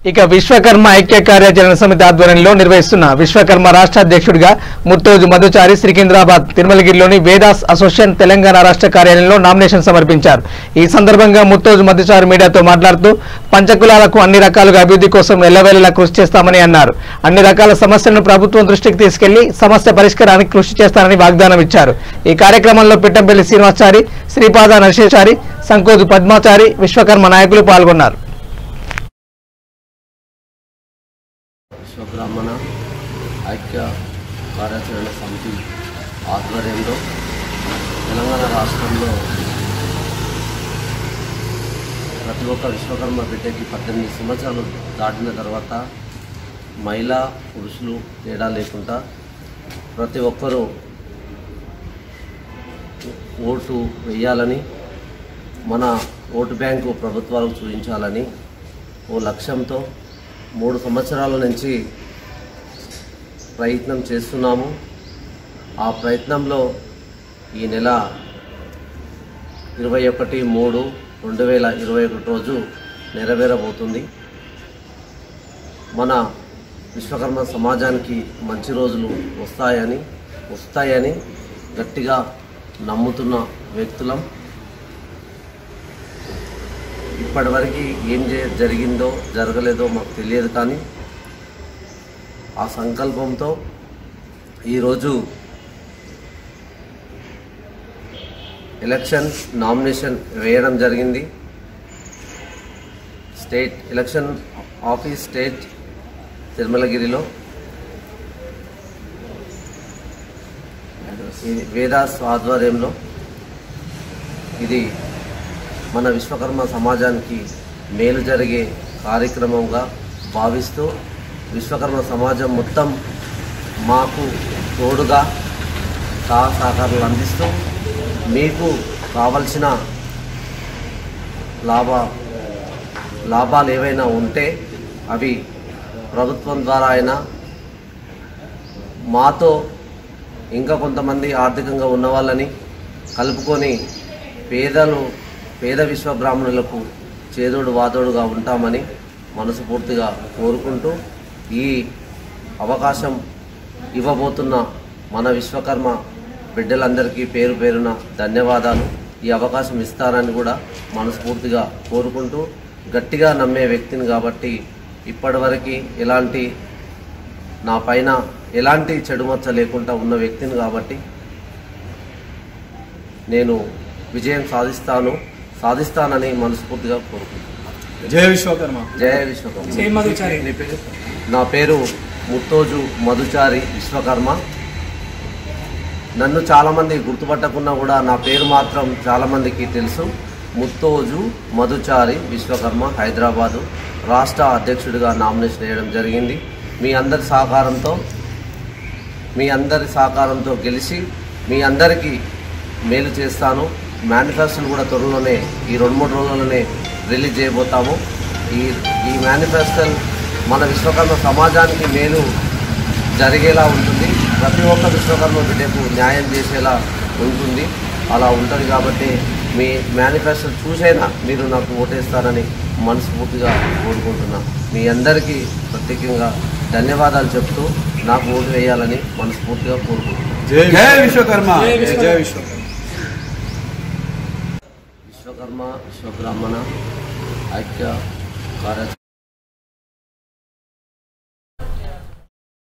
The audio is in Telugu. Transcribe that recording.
ఇక విశ్వకర్మ ఐక్య కార్యాచరణ సమితి ఆధ్వర్యంలో నిర్వహిస్తున్న విశ్వకర్మ రాష్ట్ర అధ్యక్షుడిగా ముత్తోజు మధుచారి సికింద్రాబాద్ తిరుమలగిరిలోని వేదాస్ అసోసియేషన్ తెలంగాణ రాష్ట్ర కార్యాలయంలో నామినేషన్ సమర్పించారు. ఈ సందర్భంగా ముత్తోజు మధుచారి మీడియాతో మాట్లాడుతూ పంచకులాలకు అన్ని రకాలుగా అభివృద్ధి కోసం ఎల్లవేళలా కృషి చేస్తామని అన్నారు. అన్ని రకాల సమస్యలను ప్రభుత్వం దృష్టికి తీసుకెళ్లి సమస్య పరిష్కారానికి కృషి చేస్తారని వాగ్దానం ఇచ్చారు. ఈ కార్యక్రమంలో పిట్టంపల్లి శ్రీనివాసాచారి, శ్రీపాద నరసేచారి, సంకోజు పద్మాచారి, విశ్వకర్మ నాయకులు పాల్గొన్నారు. విశ్వబ్రాహ్మణ ఐక్య కార్యాచరణ సమితి ఆధ్వర్యంలో తెలంగాణ రాష్ట్రంలో ప్రతి ఒక్క విశ్వకర్మ బిడ్డకి 18 సంవత్సరాలు దాటిన తర్వాత మహిళా పురుషులు తేడా లేకుండా ప్రతి ఒక్కరూ ఓటు వేయాలని, మన ఓటు బ్యాంకు ప్రభుత్వాలకు చూపించాలని ఓ లక్ష్యంతో 3 సంవత్సరాల నుంచి ప్రయత్నం చేస్తున్నాము. ఆ ప్రయత్నంలో ఈ నెల 21/3/2021 రోజు నెరవేరబోతుంది. మన విశ్వకర్మ సమాజానికి మంచి రోజులు వస్తాయని గట్టిగా నమ్ముతున్న వ్యక్తులం. ఇప్పటివరకు ఏం జరిగిందో జరగలేదో మాకు తెలియదు, కానీ ఆ సంకల్పంతో ఈరోజు ఎలక్షన్ నామినేషన్ వేయడం జరిగింది. స్టేట్ ఎలక్షన్ ఆఫీస్ స్టేట్ తిరుమలగిరిలో వేదాస్ ఆధ్వర్యంలో ఇది మన విశ్వకర్మ సమాజానికి మేలు జరిగే కార్యక్రమంగా భావిస్తూ విశ్వకర్మ సమాజం మొత్తం మాకు తోడుగా సహకారాలు అందిస్తూ మీకు కావలసిన లాభాలు ఏవైనా ఉంటే అవి ప్రభుత్వం ద్వారా అయినా మాతో ఇంకా కొంతమంది ఆర్థికంగా ఉన్న వాళ్ళని కలుపుకొని పేద విశ్వబ్రాహ్మణులకు చేదోడు వాదోడుగా ఉంటామని మనస్ఫూర్తిగా కోరుకుంటూ ఈ అవకాశం ఇవ్వబోతున్న మన విశ్వకర్మ బిడ్డలందరికీ పేరు పేరున ధన్యవాదాలు. ఈ అవకాశం ఇస్తారని కూడా మనస్ఫూర్తిగా కోరుకుంటూ, గట్టిగా నమ్మే వ్యక్తిని కాబట్టి ఇప్పటివరకు నా పైన ఎలాంటి చెడుమచ్చ లేకుండా ఉన్న వ్యక్తిని కాబట్టి నేను విజయం సాధిస్తానని మనస్ఫూర్తిగా కోరుకుంటున్నాను. జై విశ్వకర్మ. జై విశ్వకర్మ. నా పేరు ముత్తోజు మధుచారి విశ్వకర్మ. నన్ను చాలామంది గుర్తుపట్టకున్నా కూడా నా పేరు మాత్రం చాలామందికి తెలుసు. ముత్తోజు మధుచారి విశ్వకర్మ, హైదరాబాదు రాష్ట్ర అధ్యక్షుడిగా నామినేషన్ వేయడం జరిగింది. మీ అందరి సహకారంతో గెలిచి మీ అందరికీ మేలు చేస్తాను. మేనిఫెస్టోను కూడా త్వరలోనే ఈ 2-3 రోజుల్లోనే రిలీజ్ చేయబోతాము. ఈ మేనిఫెస్టో మన విశ్వకర్మ సమాజానికి మేలు జరిగేలా ఉంటుంది. ప్రతి ఒక్క విశ్వకర్మ బిడ్డకు న్యాయం చేసేలా ఉంటుంది. అలా ఉంటుంది కాబట్టి మీ మేనిఫెస్టో చూసైనా మీరు నాకు ఓటేస్తారని మనస్ఫూర్తిగా కోరుకుంటున్నాను. మీ అందరికీ ప్రత్యేకంగా ధన్యవాదాలు చెప్తూ నాకు ఓటు వేయాలని మనస్ఫూర్తిగా కోరుకుంటున్నాను. జై విశ్వకర్మ. జై విశ్వకర్మ. విశ్వబ్రాహ్మణ ఐక్య కార్యాచరణ